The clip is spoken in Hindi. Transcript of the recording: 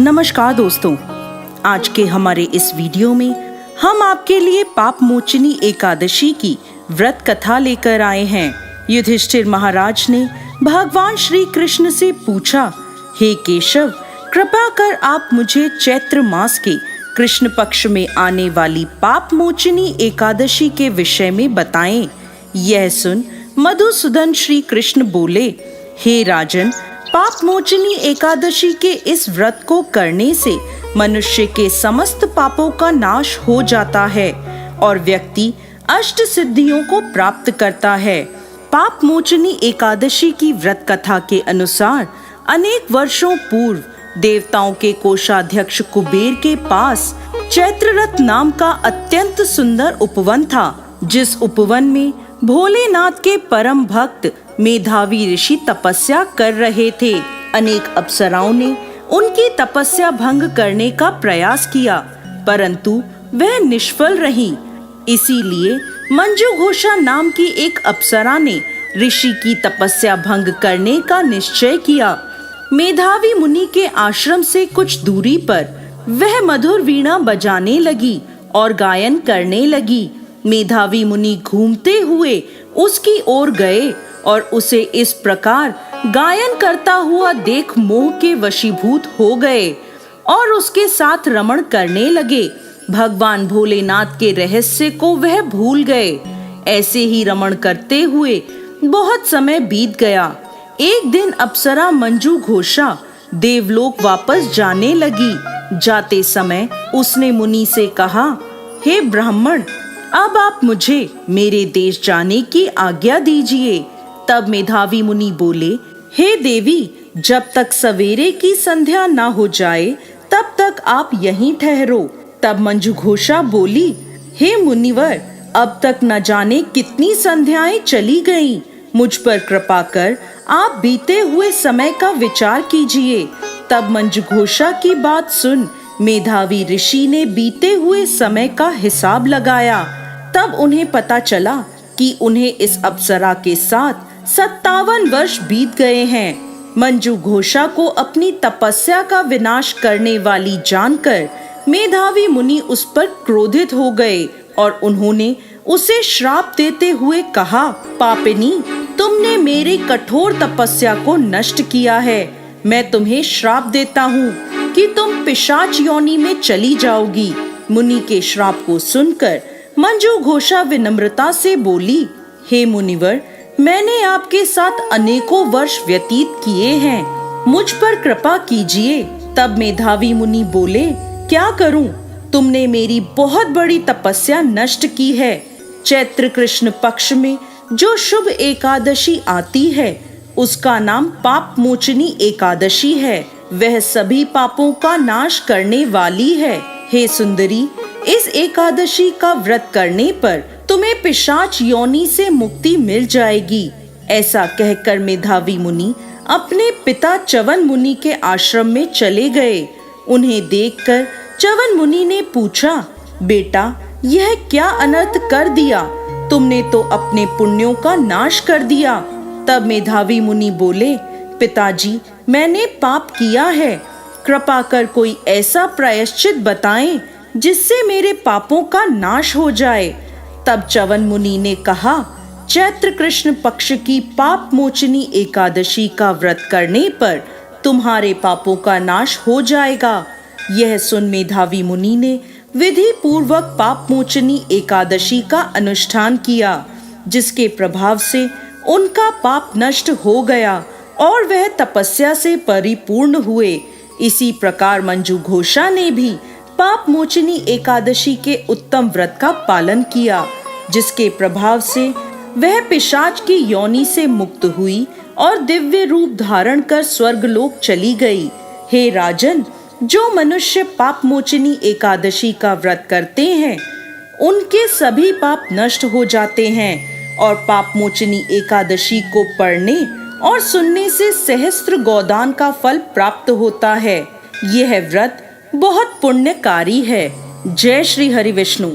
नमस्कार दोस्तों, आज के हमारे इस वीडियो में हम आपके लिए पाप मोचनी एकादशी की व्रत कथा लेकर आए हैं। युधिष्ठिर महाराज ने भगवान श्री कृष्ण से पूछा, हे केशव, कृपा कर आप मुझे चैत्र मास के कृष्ण पक्ष में आने वाली पाप मोचनी एकादशी के विषय में बताएं। यह सुन मधुसूदन श्री कृष्ण बोले, हे राजन, पाप मोचनी एकादशी के इस व्रत को करने से मनुष्य के समस्त पापों का नाश हो जाता है और व्यक्ति अष्ट सिद्धियों को प्राप्त करता है। पाप मोचनी एकादशी की व्रत कथा के अनुसार अनेक वर्षों पूर्व देवताओं के कोषाध्यक्ष कुबेर के पास चैत्ररथ नाम का अत्यंत सुंदर उपवन था, जिस उपवन में भोलेनाथ के परम भक्त मेधावी ऋषि तपस्या कर रहे थे। अनेक अप्सराओं ने उनकी तपस्या भंग करने का प्रयास किया, परंतु वह निष्फल रही। इसीलिए मंजू घोषा नाम की एक अप्सरा ने ऋषि की तपस्या भंग करने का निश्चय किया। मेधावी मुनि के आश्रम से कुछ दूरी पर वह मधुर वीणा बजाने लगी और गायन करने लगी। मेधावी मुनि घूमते हुए उसकी ओर गए और उसे इस प्रकार गायन करता हुआ देख मोह के वशीभूत हो गए और उसके साथ रमण करने लगे। भगवान भोलेनाथ के रहस्य को वह भूल गए। ऐसे ही रमण करते हुए बहुत समय बीत गया। एक दिन अप्सरा मंजू घोषा देवलोक वापस जाने लगी। जाते समय उसने मुनि से कहा, हे ब्राह्मण, अब आप मुझे मेरे देश जाने की आज्ञा दीजिए। तब मेधावी मुनि बोले, हे देवी, जब तक सवेरे की संध्या न हो जाए तब तक आप यहीं ठहरो। तब मंजू घोषा बोली, हे मुनिवर, अब तक न जाने कितनी संध्याएं चली गईं। मुझ पर कृपा कर आप बीते हुए समय का विचार कीजिए। तब मंजू घोषा की बात सुन मेधावी ऋषि ने बीते हुए समय का हिसाब लगाया। तब उन्हें पता चला कि उन्हें इस अप्सरा के साथ 57 वर्ष बीत गए हैं। मंजू घोषा को अपनी तपस्या का विनाश करने वाली जानकर मेधावी मुनि उस पर क्रोधित हो गए और उन्होंने उसे श्राप देते हुए कहा, पापिनी, तुमने मेरी कठोर तपस्या को नष्ट किया है। मैं तुम्हें श्राप देता हूँ कि तुम पिशाच योनि में चली जाओगी। मुनि के श्राप को सुनकर मंजू घोषा विनम्रता से बोली, हे मुनिवर, मैंने आपके साथ अनेकों वर्ष व्यतीत किए हैं, मुझ पर कृपा कीजिए। तब मेधावी मुनि बोले, क्या करूं? तुमने मेरी बहुत बड़ी तपस्या नष्ट की है। चैत्र कृष्ण पक्ष में जो शुभ एकादशी आती है उसका नाम पाप मोचनी एकादशी है। वह सभी पापों का नाश करने वाली है। हे सुंदरी, इस एकादशी का व्रत करने पर तुम्हें पिशाच योनि से मुक्ति मिल जाएगी। ऐसा कहकर मेधावी मुनि अपने पिता च्यवन मुनि के आश्रम में चले गए। उन्हें देखकर च्यवन मुनि ने पूछा, बेटा, यह क्या अनर्थ कर दिया? तुमने तो अपने पुण्यों का नाश कर दिया। तब मेधावी मुनि बोले, पिताजी, मैंने पाप किया है। कृपा कर कोई ऐसा प्रायश्चित बताएं जिससे मेरे पापों का नाश हो जाए। तब च्यवन मुनि ने कहा, चैत्र कृष्ण पक्ष की पाप मोचनी एकादशी का व्रत करने पर तुम्हारे पापों का नाश हो जाएगा। यह सुन मेधावी मुनि ने विधि पूर्वक पाप मोचनी एकादशी का अनुष्ठान किया, जिसके प्रभाव से उनका पाप नष्ट हो गया और वह तपस्या से परिपूर्ण हुए। इसी प्रकार मंजू घोषा ने भी पाप मोचनी एकादशी के उत्तम व्रत का पालन किया, जिसके प्रभाव से वह पिशाच की योनि से मुक्त हुई और दिव्य रूप धारण कर स्वर्गलोक चली गई। हे राजन, जो मनुष्य पाप मोचनी एकादशी का व्रत करते हैं उनके सभी पाप नष्ट हो जाते हैं और पाप मोचनी एकादशी को पढ़ने और सुनने से सहस्त्र गोदान का फल प्राप्त होता है। यह व्रत बहुत पुण्यकारी है। जय श्री हरि विष्णु।